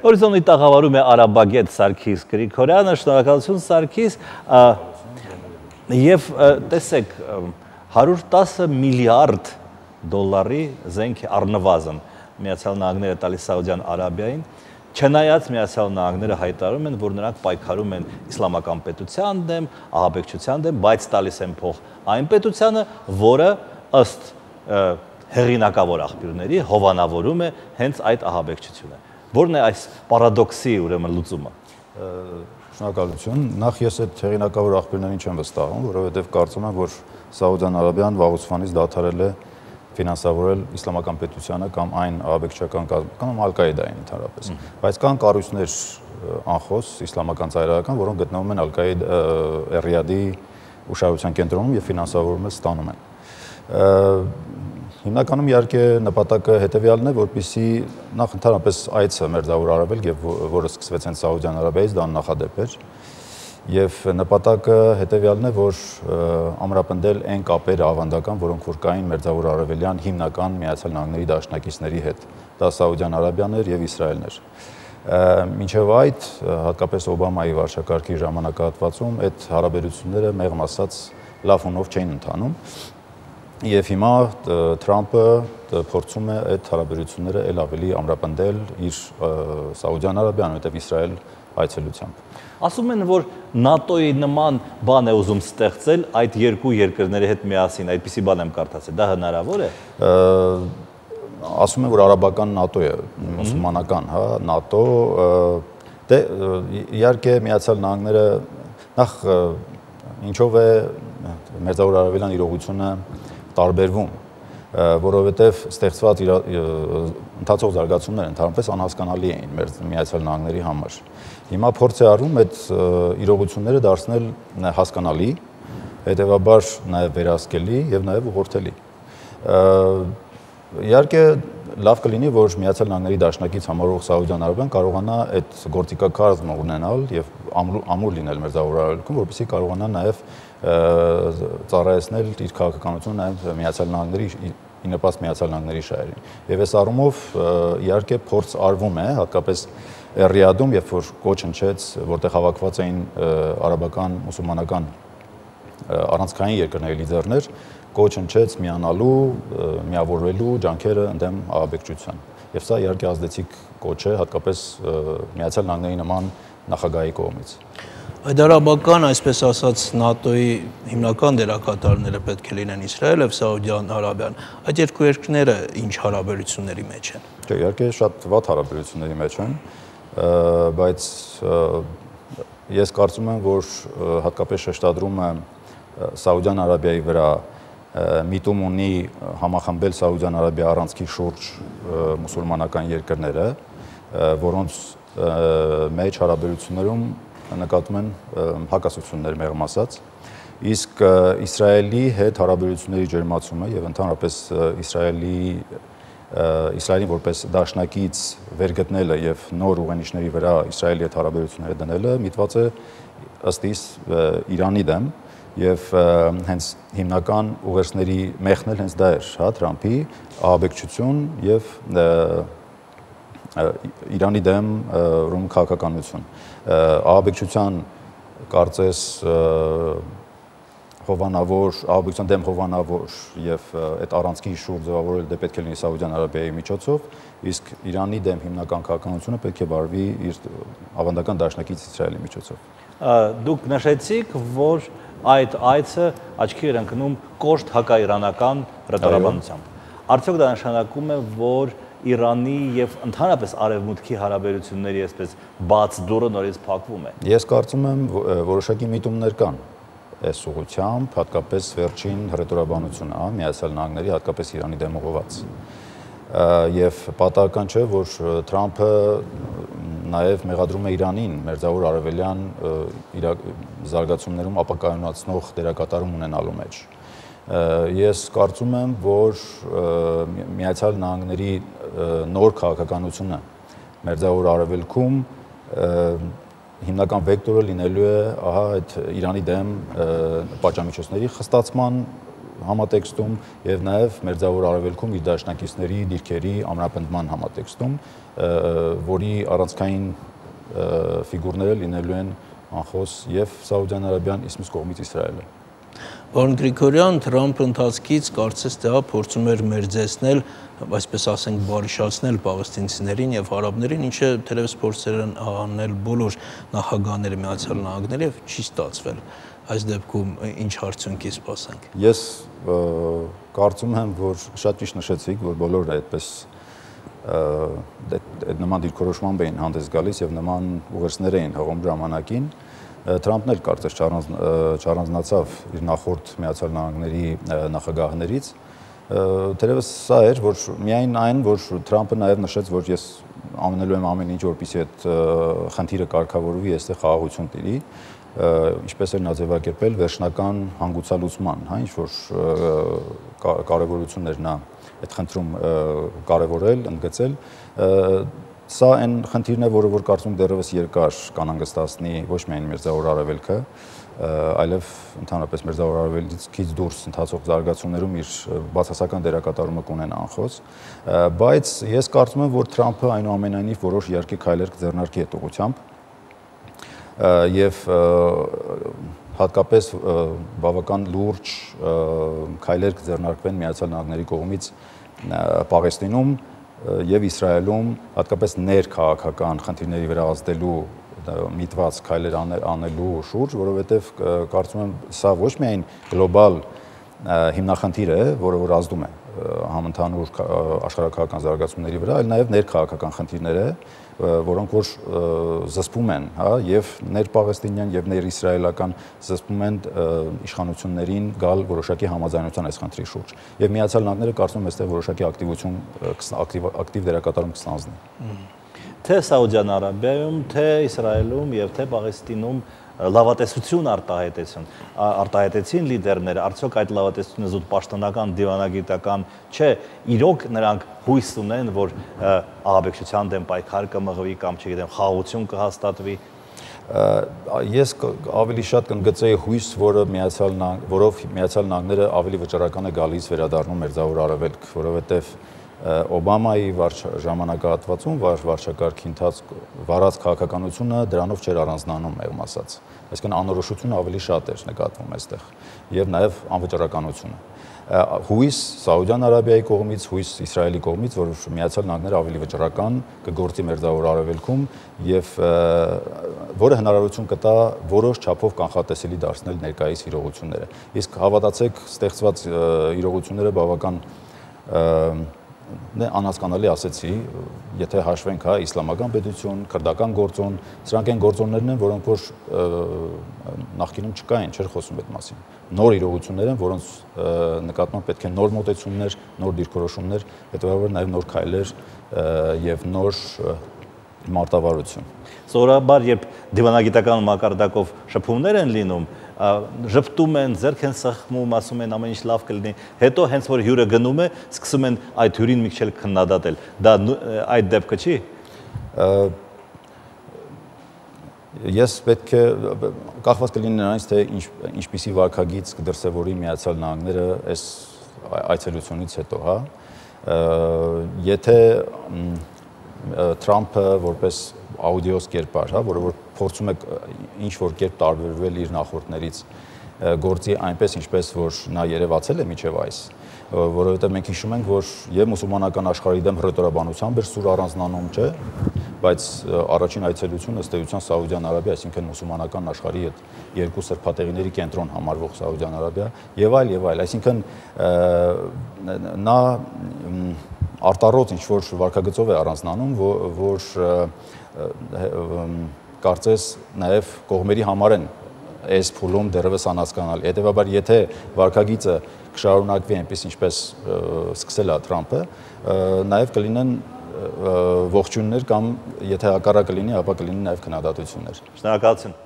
Հորիզոնի տաղավարում է արաբագետ Սարգիս Գրիգորյանը, շնորհակալություն Սարգիս, եւ տեսեք 110 միլիարդ դոլարի զենք առնվազն Միացյալ Նահանգները տալիս Սաուդյան Արաբիային, չնայած Միացյալ Նահանգները հայտարարում են, որ նրանք պայքարում են իսլամական պետության դեմ, ահաբեկչության դեմ, բայց տալիս են փող այն պետությանը, որը ըստ հեղինակավոր աղբյուրների հովանավորում է հենց այդ ահաբեկչությունը։ Որն է այս պարադոքսի ուրեմն լուծումը։ Շնորհակալություն։ Նախ ես այդ հեղինակավոր աղբյուրներին չեմ վստահում, որովհետև կարծում եմ, որ Սաուդյան Արաբիան վաղուց վանից դադարել է ֆինանսավորել իսլամական պետությանը կամ այն ահաբեկչական կամ Ալ-Կաիդային ընդհանրապես։ Բայց կան կառույցներ անխոս իսլամական ծայրահեղական, որոնք գտնվում են Ալ-Կաիդա Ռիադի ուշադրության կենտրոնում եւ ֆինանսավորումը ստանում են։ Հիմնականում իհարկե նպատակը հետևյալն է, որպեսզի նախ ընդհանրապես այցը Մերձավոր Արևելք եւ որը սկսվեց հենց Սաուդյան Արաբիայից, դա նախադեպ էր։ Եվ նպատակը հետևյալն է, որ ամրապնդել այն կապերը ավանդական, որոնք որ կային Մերձավոր Արևելյան հիմնական Միացյալ Նահանգների դաշնակիցների հետ։ Դա Սաուդյան Արաբիան էր եւ Իսրայելն էր։ Մինչև այդ, հատկապես Օբամայի վարչակարգի ժամանակահատվածում այդ հարաբերությունները մեղմ ասած լավ հունով չէին ընթանում։ Եվ հիմա Թրամփը փորձում է այդ հարաբերությունները ել ավելի ամրապնդել իր Սաուդյան Արաբիան, որտեղ Իսրայել այցելությամբ։ Ասում են, որ ՆԱՏՕ-ի նման բան է ուզում ստեղծել այդ երկու երկրների հետ միասին, այդպիսի բան եմ կարդացել, դա հնարավոր է։ Ասում են, որ արաբական ՆԱՏՕ է, մուսուլմանական, հա, ՆԱՏՕ, դե իհարկե Միացյալ Նահանգները նախ ինչով է Մերձավոր Արևելյան իրողությունը տարբերվում, որովհետև ստեղծված ընթացող զարգացումները ընդհանրապես անհասկանալի էին Միացյալ Նահանգների համար։ Հիմա փորձ է արվում այդ իրողությունները դարձնել հասկանալի, հետևաբար նաև վերահսկելի եւ նաև ուղղորդելի։ Իհարկե լավ կլինի, որ Միացյալ Նահանգների դաշնակից համարող Սաուդյան Արաբիան կարողանա այդ գործիքակազմը ունենալ եւ ամուր լինել Մերձավոր Արևելքում, որպեսզի կարողանա նաև ծառայեցնել իր քաղաքականությունը նաև Միացյալ Նահանգների ի նպաստ Միացյալ Նահանգների շահերին։ Եվ այս առումով իհարկե փորձ արվում է, հատկապես Ռիադում, երբ որ կոչ հնչեց, որտեղ հավաքված էին արաբական, մուսուլմանական առանցքային երկրների լիդերներ, կոչ հնչեց միանալու, միավորվելու ջանքերը ընդդեմ ահաբեկչության։ Եվ սա իհարկե ազդեցիկ կոչ է, հատկապես Միացյալ Նահանգների նման նախագահի կողմից։ Այդ արաբական, այսպես ասած, ՆԱՏՕ-ի հիմնական դերակատարները պետք է լինեն Իսրայել եւ Սաուդյան Արաբիան։ Այդ երկու երկրները ինչ հարաբերությունների մեջ են։ Չէ, իհարկե շատ վատ հարաբերությունների մեջ են, բայց ես կարծում եմ, որ հատկապես շեշտադրումը Սաուդյան Արաբիայի վրա միտում ունի համախմբել Սաուդյան Արաբիա առանցքի շուրջ մուսուլմանական երկրները, որոնց մեջ հարաբերություններում նկատում են հակասություններ մեղմ ասած, իսկ Իսրայելի հետ հարաբերությունների ջերմացումը եւ ընդհանրապես Իսրայելին որպես դաշնակից վերգտնելը եւ նոր ուղենիշների վրա Իսրայելի հետ հարաբերությունները դնելը միտված է ըստ իս Իրանի դեմ եւ հենց հիմնական ուղերձների մեղքն էլ հենց դա էր, հա, Թրամփի ահաբեկչություն եւ Իրանի դեմ ուրեմն քաղաքականություն։ Ահաբեկչության կարծես ահաբեկչության դեմ հովանավոր եւ այդ առանցքի շուրջ ձևավորել դա պետք է լինի Սաուդյան Արաբիայի միջոցով, իսկ Իրանի դեմ հիմնական քաղաքականությունը պետք է վարվի իր ավանդական դաշնակից Իսրայելի միջոցով։ Դուք նշեցիք, որ այդ այցը աչքի էր ընկնում կոշտ հակաիրանական ռետորաբանությամբ։ Արդյոք դա նշանակում է, որ Իրանի եւ ընդհանրապես արևմուտքի հարաբերությունների այսպես բաց դուռը նորից փակվում է։ Ես կարծում եմ որոշակի միտումներ կան այս ուղղությամբ, հատկապես վերջին հռետորաբանությունը, Միացյալ Նահանգների, հատկապես Իրանի դեմ ուղղված։ Եվ պատահական չէ, որ Թրամփը նաև մեղադրում է Իրանին Մերձավոր Արևելյան զարգացումներում ապակայունացնող դերակատարում ունենալու մեջ։ Ես կարծում եմ, որ Միացյալ Նահանգների նոր քաղաքականությունը Մերձավոր Արևելքում հիմնական վեկտորը լինելու է ահա այդ Իրանի դեմ պատժամիջոցների խստացման համատեքստում եւ նաեւ Մերձավոր Արևելքում իր դաշնակիցների դիրքերի ամրապնդման համատեքստում, որի առանցքային ֆիգուրները լինելու են անխոս եւ Սաուդյան Արաբիան, իսկ մյուս կողմից Իսրայելը։ Պարոն Գրիգորյան, Թրամփը ընթացքից կարծես թե փորձում էր մերձեցնել, այսպես ասենք, բարիշացնել պաղեստինցիներին եւ արաբներին, ինչը թերևս փորձեր են անել բոլոր նախագահները Միացյալ Նահանգների եւ չի ստացվել։ Այս դեպքում ինչ արդյունքի սպասենք։ Ես կարծում եմ, որ շատ ճիշտ նշեցիք, որ բոլորը այդպես նման դիրքորոշմամբ էին հանդես գալիս եւ նման ուղերձներ էին հողում ժամանակին։ Թրամփն էլ կարծես չառանձնացավ իր նախորդ Միացյալ Նահանգների նախագահներից։ Թերևս սա էր, որ միայն այն, որ Թրամփը նաև նշեց, որ ես անելու եմ ամեն ինչ, որպեսզի այդ խնդիրը կարգավորվի, այստեղ խաղաղություն տիրի, ինչպես էր նա ձևակերպել վերջնական հանգուցալուծման, ինչ որ կարևորություններ նա այդ խնդրում կարևորել, ընդգծել։ Սա այն խնդիրն է, որը որ կարծում դեռևս երկար կանհանգստացնի ոչ միայն Մերձավոր Արևելքը, այլև ընդհանրապես Մերձավոր Արևելքից դուրս ընթացող զարգացումներում իր բացասական դերակատարումը կունենա անխոս, բայց ես կարծում եմ, որ Թրամփը այնուամենայնիվ որոշ իհարկե քայլեր կձեռնարկի այդ ուղղությամբ եւ հատկապես բավական լուրջ քայլեր կձեռնարկվեն Միացյալ Նահանգների կողմից Պաղեստինում եւ Իսրայելում հատկապես ներքաղաքական խնդիրների վրա ազդելու միտված քայլեր անելու շուրջ, որովհետեւ կարծում եմ սա ոչ միայն գլոբալ հիմնախնդիր է, որը որ ազդում է համընդհանուր աշխարհակահաղական զարգացումների վրա, այլ նաեւ ներքաղաքական խնդիրներ է, որոնք որ զսպում են, եւ ներպաղեստինյան եւ ներիսրայելական զսպում են իշխանություններին գալ որոշակի համաձայնության այս խնդրի շուրջ։ Եվ Միացյալ Նահանգները կարծում եմ այստեղ որոշակի ակտիվ դերակատարում կստանձնի։ Թե Սաուդյան Արաբիայում, թե Իսրայելում եւ թե Պաղեստինում լավատեսություն արտահայտեցին լիդերները, արդյոք այդ լավատեսությունը զուտ պաշտոնական, դիվանագիտական չէ, իրոք նրանք հույս ունեն, որ ահաբեկչության դեմ պայքար կմղվի կամ չգիտեմ, խաղաղություն կհաստատվի։ Ես ավելի շատ կընդգծեի հույս, որով Միացյալ Նահանգները ավելի վճռական է գալիս վերադառնում Մերձավոր Արևելք, որովհետև Օբամայի ժամանակահատվածում վարչակարգի ընթացք վարած քաղաքականությունը դրանով չէր առանձնանում մեղմ ասած։ Այսինքն անորոշությունը ավելի շատ էր նկատվում այստեղ եւ նաեւ անվճռականությունը։ Հույս Սաուդյան Արաբիայի կողմից, հույս Իսրայելի կողմից, որ Միացյալ Նահանգները ավելի վճռական կգործի Մերձավոր Արևելքում եւ որը հնարավորություն կտա որոշ չափով կանխատեսելի դարձնել ներկայիս իրողությունները։ Իսկ հավատացեք, ստեղծված իրողությունները բավական անհասկանալի ասեցի, եթե հաշվենք իսլամական պետություն, քրդական գործոն, սրանք այն գործոններն են, որոնք որ նախկինում չկային, չէր խոսում այդ մասին։ Նոր իրողություններ են, որոնց նկատմամբ պետք է նոր մոտեցումներ, նոր դիրքորոշումներ, հետևաբար նաև նոր քայլեր եւ նոր մարտավարություն։ Սովորաբար, երբ դիվանագիտական մակարդակով շփումներ են լինում, ժպտում են, ձեռք են սեղմում, ասում են ամեն ինչ լավ կլինի, հետո հենց որ հյուրը գնում է, սկսում են այդ հյուրին մի քիչ քննադատել։ Դա այդ դեպքը չի։ Ես պետք է կախված կլինի նրանից, թե ինչպիսի վարքագիծ կդրսևորի Միացյալ Նահանգները այս այցելությունից հետո, Եթե Թրամփը որպես աուդիոս կերպար, որը որ փորձում է ինչ-որ կերպ տարբերվել իր նախորդներից, գործի այնպես, ինչպես որ նա երևացել է մինչև այս, որովհետև մենք հիշում ենք, որ եւ մուսուլմանական աշխարհի դեմ հռետորաբանությամբ էր սուր առանձնանում, չէ, բայց առաջին այցելությունը ըստ էության Սաուդյան Արաբիա, այսինքն մուսուլմանական աշխարհի այդ երկու սրբատեղիների կենտրոն համարվող Սաուդյան Արաբիա եւ այլ, այսինքն նա արտառոց ինչ-որ վարքագծով է առանձնանում, որ կարծես նաև կողմերի համար են այս փուլում դեռևս անհասկանալի։ Հետևաբար, եթե վարքագիծը կշարունակվի այնպես, ինչպես սկսել է Թրամփը, նաև կլինեն ողջույններ կամ եթե հակառակը լինի, ապա կլինի նաև քննադատություններ։ Շնորհակալություն։